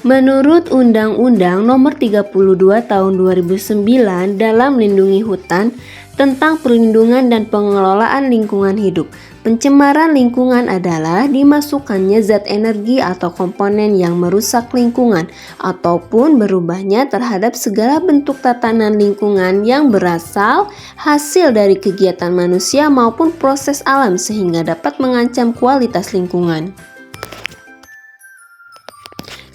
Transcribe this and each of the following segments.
Menurut Undang-Undang Nomor 32 Tahun 2009 dalam Lindungi Hutan tentang perlindungan dan pengelolaan lingkungan hidup, pencemaran lingkungan adalah dimasukkannya zat energi atau komponen yang merusak lingkungan ataupun berubahnya terhadap segala bentuk tatanan lingkungan yang berasal hasil dari kegiatan manusia maupun proses alam sehingga dapat mengancam kualitas lingkungan.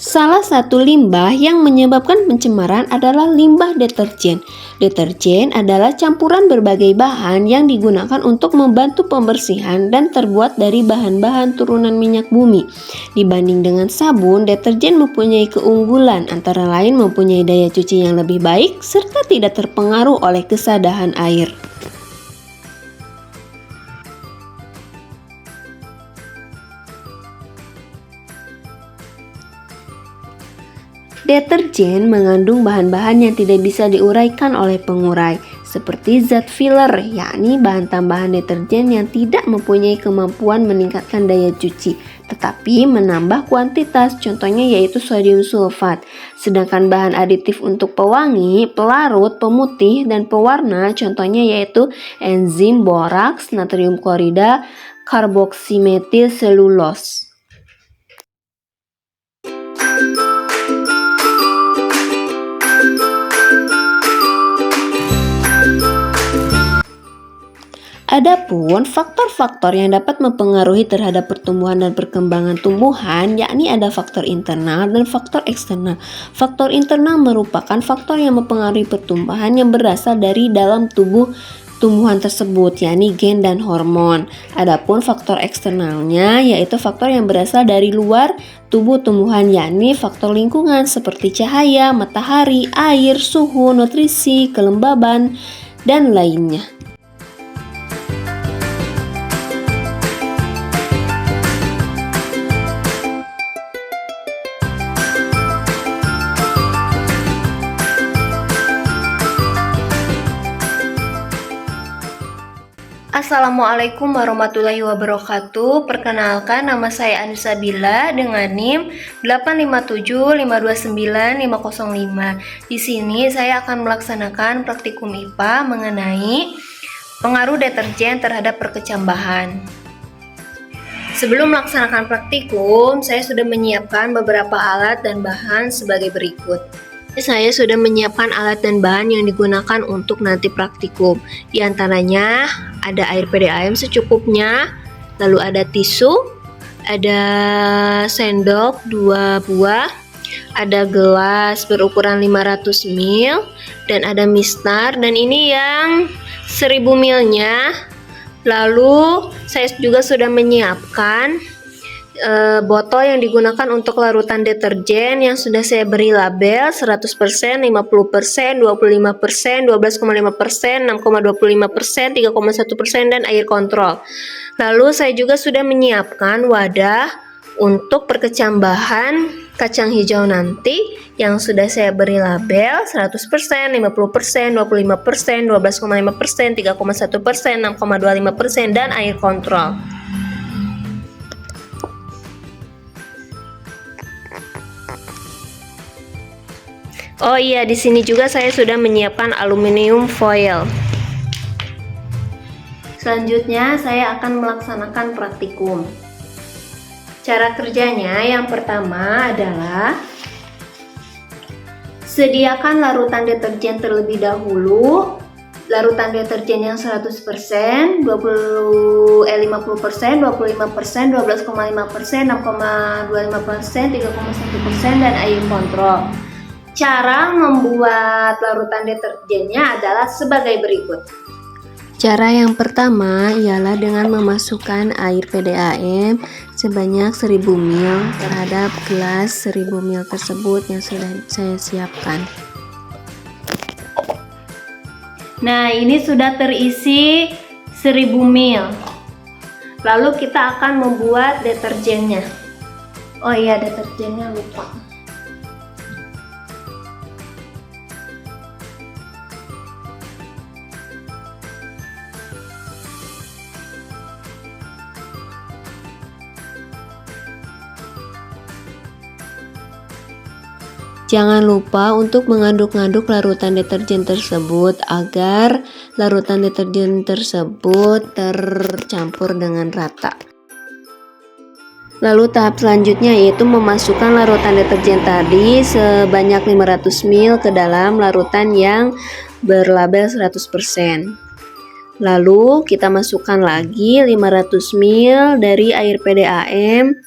Salah satu limbah yang menyebabkan pencemaran adalah limbah deterjen. Deterjen adalah campuran berbagai bahan yang digunakan untuk membantu pembersihan dan terbuat dari bahan-bahan turunan minyak bumi. Dibanding dengan sabun, deterjen mempunyai keunggulan antara lain mempunyai daya cuci yang lebih baik serta tidak terpengaruh oleh kesadahan air. Deterjen mengandung bahan-bahan yang tidak bisa diuraikan oleh pengurai, seperti zat filler, yakni bahan tambahan deterjen yang tidak mempunyai kemampuan meningkatkan daya cuci, tetapi menambah kuantitas, contohnya yaitu sodium sulfat. Sedangkan bahan aditif untuk pewangi, pelarut, pemutih, dan pewarna, contohnya yaitu enzim boraks, natrium klorida, karboksimetil selulos. Adapun faktor-faktor yang dapat mempengaruhi terhadap pertumbuhan dan perkembangan tumbuhan, yakni ada faktor internal dan faktor eksternal. Faktor internal merupakan faktor yang mempengaruhi pertumbuhan yang berasal dari dalam tubuh tumbuhan tersebut, yakni gen dan hormon. Adapun faktor eksternalnya yaitu faktor yang berasal dari luar tubuh tumbuhan, yakni faktor lingkungan seperti cahaya, matahari, air, suhu, nutrisi, kelembaban, dan lainnya. Assalamualaikum warahmatullahi wabarakatuh. Perkenalkan, nama saya Anissa Bila dengan NIM 857529505. Di sini saya akan melaksanakan praktikum IPA mengenai pengaruh deterjen terhadap perkecambahan. Sebelum melaksanakan praktikum, saya sudah menyiapkan beberapa alat dan bahan sebagai berikut. Saya sudah menyiapkan alat dan bahan yang digunakan untuk nanti praktikum. Di antaranya ada air PDAM secukupnya, lalu ada tisu, ada sendok 2 buah, ada gelas berukuran 500 ml, dan ada mistar, dan ini yang 1000 ml-nya. Lalu saya juga sudah menyiapkan botol yang digunakan untuk larutan deterjen yang sudah saya beri label 100%, 50%, 25%, 12,5%, 6,25%, 3,1%, dan air kontrol. Lalu saya juga sudah menyiapkan wadah untuk perkecambahan kacang hijau nanti yang sudah saya beri label 100%, 50%, 25%, 12,5%, 3,1%, 6,25%, dan air kontrol. Oh iya, di sini juga saya sudah menyiapkan aluminium foil. Selanjutnya saya akan melaksanakan praktikum. Cara kerjanya yang pertama adalah sediakan larutan deterjen terlebih dahulu. Larutan deterjen yang 100%, 50%, 25%, 12,5%, 6,25%, 3,1%, dan air kontrol. Cara membuat larutan deterjennya adalah sebagai berikut. Cara yang pertama ialah dengan memasukkan air PDAM sebanyak 1000 ml terhadap gelas 1000 ml tersebut yang sudah saya siapkan. Nah, ini sudah terisi 1000 ml. Lalu kita akan membuat deterjennya. Oh iya, deterjennya lupa. Jangan lupa untuk mengaduk-aduk larutan deterjen tersebut agar larutan deterjen tersebut tercampur dengan rata. Lalu tahap selanjutnya yaitu memasukkan larutan deterjen tadi sebanyak 500 ml ke dalam larutan yang berlabel 100%. Lalu kita masukkan lagi 500 ml dari air PDAM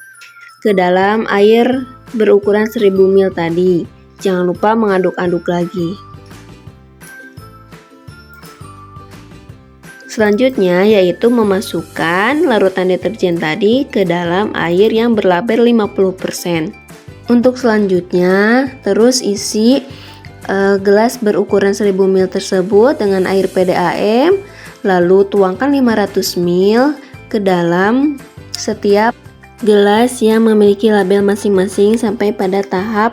ke dalam air berukuran 1000 ml tadi. Jangan lupa mengaduk-aduk lagi. Selanjutnya yaitu memasukkan larutan deterjen tadi ke dalam air yang berlabel 50%. Untuk selanjutnya terus isi gelas berukuran 1000 ml tersebut dengan air PDAM, lalu tuangkan 500 ml ke dalam setiap gelas yang memiliki label masing-masing sampai pada tahap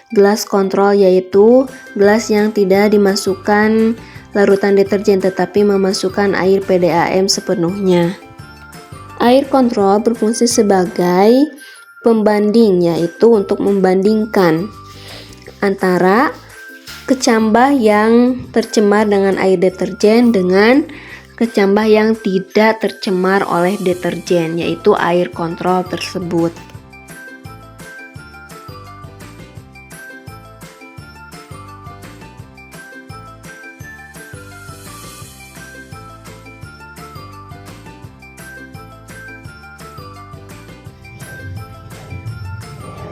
gelas kontrol, yaitu gelas yang tidak dimasukkan larutan deterjen tetapi memasukkan air PDAM sepenuhnya. Air kontrol berfungsi sebagai pembanding, yaitu untuk membandingkan antara kecambah yang tercemar dengan air deterjen dengan kecambah yang tidak tercemar oleh deterjen, yaitu air kontrol tersebut.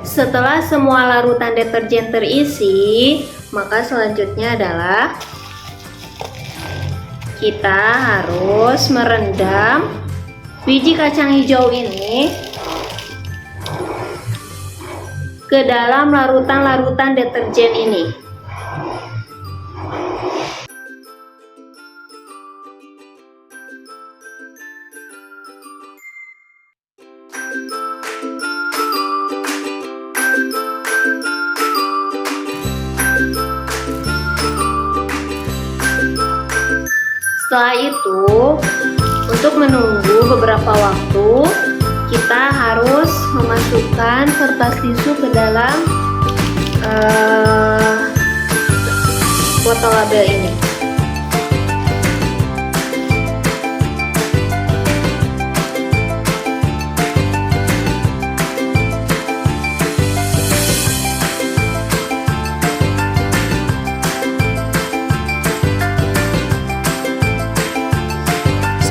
Setelah semua larutan deterjen terisi, maka selanjutnya adalah kita harus merendam biji kacang hijau ini ke dalam larutan-larutan deterjen ini. Setelah itu, untuk menunggu beberapa waktu, kita harus memasukkan kertas tisu ke dalam botol label ini.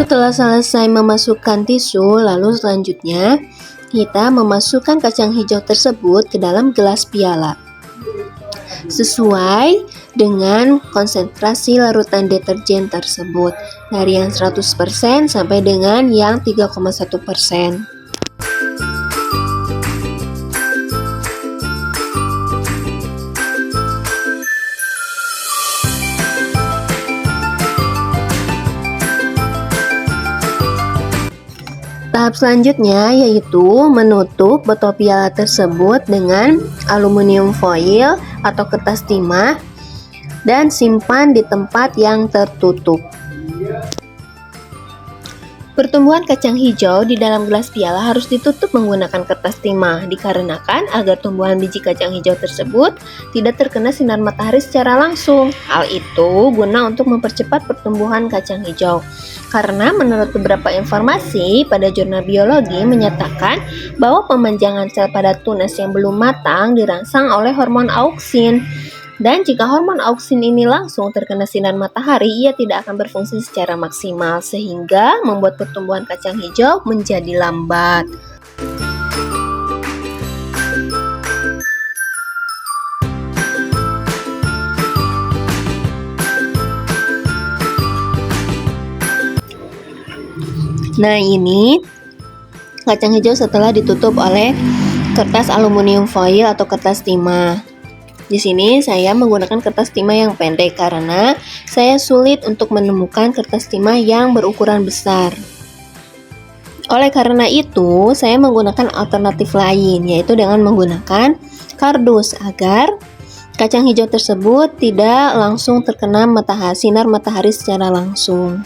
Setelah selesai memasukkan tisu, lalu selanjutnya kita memasukkan kacang hijau tersebut ke dalam gelas piala sesuai dengan konsentrasi larutan deterjen tersebut, dari yang 100% sampai dengan yang 3,1%. Tahap selanjutnya yaitu menutup botol piala tersebut dengan aluminium foil atau kertas timah dan simpan di tempat yang tertutup. Pertumbuhan kacang hijau di dalam gelas piala harus ditutup menggunakan kertas timah dikarenakan agar tumbuhan biji kacang hijau tersebut tidak terkena sinar matahari secara langsung. Hal itu guna untuk mempercepat pertumbuhan kacang hijau. Karena menurut beberapa informasi pada jurnal biologi menyatakan bahwa pemanjangan sel pada tunas yang belum matang dirangsang oleh hormon auksin. Dan jika hormon auksin ini langsung terkena sinar matahari, ia tidak akan berfungsi secara maksimal sehingga membuat pertumbuhan kacang hijau menjadi lambat. Nah, ini kacang hijau setelah ditutup oleh kertas aluminium foil atau kertas timah. Di sini saya menggunakan kertas timah yang pendek karena saya sulit untuk menemukan kertas timah yang berukuran besar. Oleh karena itu, saya menggunakan alternatif lain, yaitu dengan menggunakan kardus agar kacang hijau tersebut tidak langsung terkena sinar matahari secara langsung.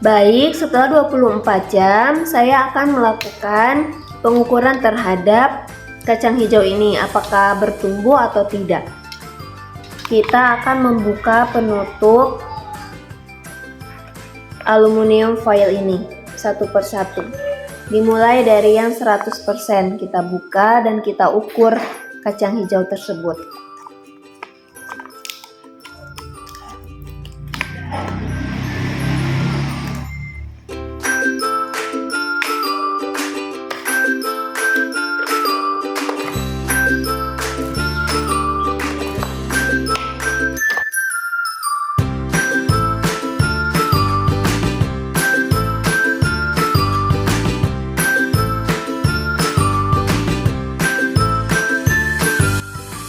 Baik, setelah 24 jam saya akan melakukan pengukuran terhadap kacang hijau ini, apakah bertumbuh atau tidak. Kita akan membuka penutup aluminium foil ini satu persatu. Dimulai dari yang 100%, kita buka dan kita ukur kacang hijau tersebut.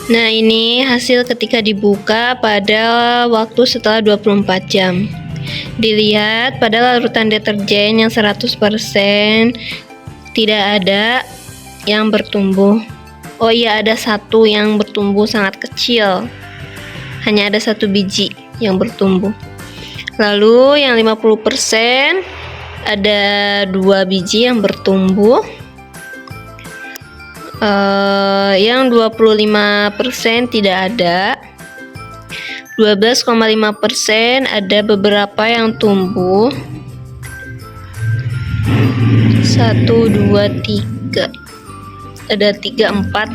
Nah, ini hasil ketika dibuka pada waktu setelah 24 jam. Dilihat pada larutan deterjen yang 100% tidak ada yang bertumbuh. Oh iya, ada satu yang bertumbuh sangat kecil. Hanya ada 1 biji yang bertumbuh. Lalu yang 50% ada 2 biji yang bertumbuh. Yang 25% tidak ada. 12,5% ada beberapa yang tumbuh. 1, 2, 3. Ada 3, 4.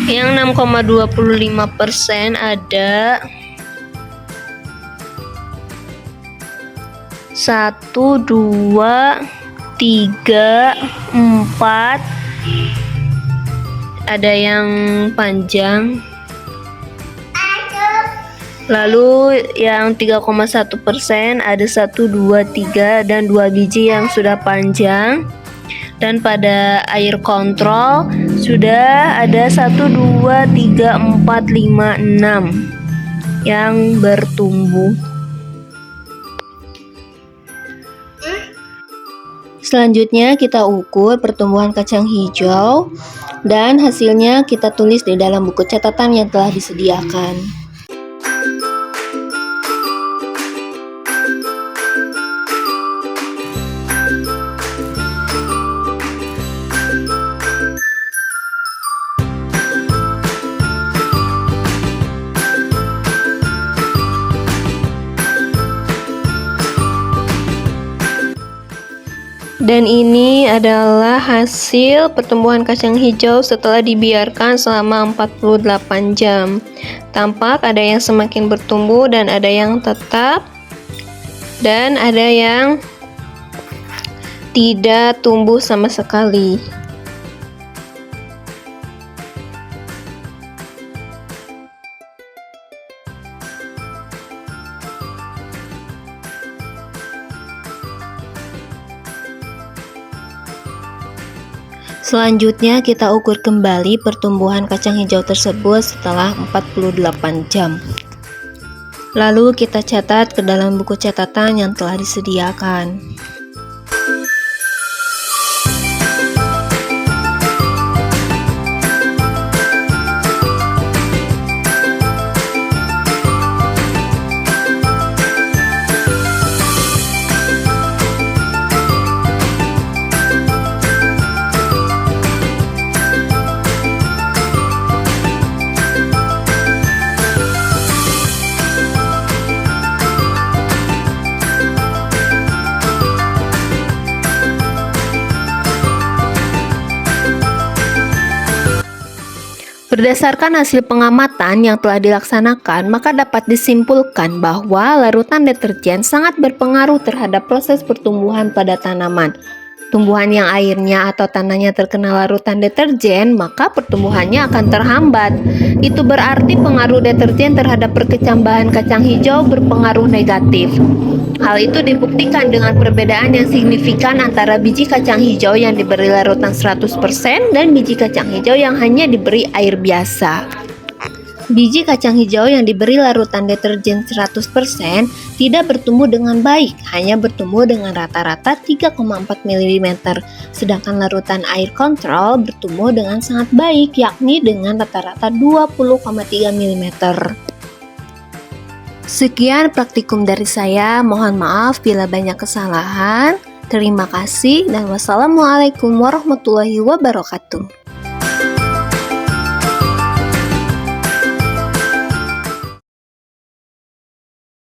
Yang 6,25% ada 1, 2, 3, 4. Ada yang panjang. Lalu yang 3,1% ada 1, 2, 3 dan 2 biji yang sudah panjang. Dan pada air kontrol sudah ada 1, 2, 3, 4, 5, 6 yang bertumbuh. Selanjutnya kita ukur pertumbuhan kacang hijau dan hasilnya kita tulis di dalam buku catatan yang telah disediakan. Dan ini adalah hasil pertumbuhan kacang hijau setelah dibiarkan selama 48 jam. Tampak ada yang semakin bertumbuh dan ada yang tetap, dan ada yang tidak tumbuh sama sekali. Selanjutnya kita ukur kembali pertumbuhan kacang hijau tersebut setelah 48 jam. Lalu kita catat ke dalam buku catatan yang telah disediakan. Berdasarkan hasil pengamatan yang telah dilaksanakan, maka dapat disimpulkan bahwa larutan deterjen sangat berpengaruh terhadap proses pertumbuhan pada tanaman. Tumbuhan yang airnya atau tanahnya terkena larutan deterjen, maka pertumbuhannya akan terhambat. Itu berarti pengaruh deterjen terhadap perkecambahan kacang hijau berpengaruh negatif. Hal itu dibuktikan dengan perbedaan yang signifikan antara biji kacang hijau yang diberi larutan 100% dan biji kacang hijau yang hanya diberi air biasa. Biji kacang hijau yang diberi larutan deterjen 100% tidak bertumbuh dengan baik, hanya bertumbuh dengan rata-rata 3,4 mm, sedangkan larutan air kontrol bertumbuh dengan sangat baik, yakni dengan rata-rata 20,3 mm. Sekian praktikum dari saya, mohon maaf bila banyak kesalahan. Terima kasih dan wassalamualaikum warahmatullahi wabarakatuh.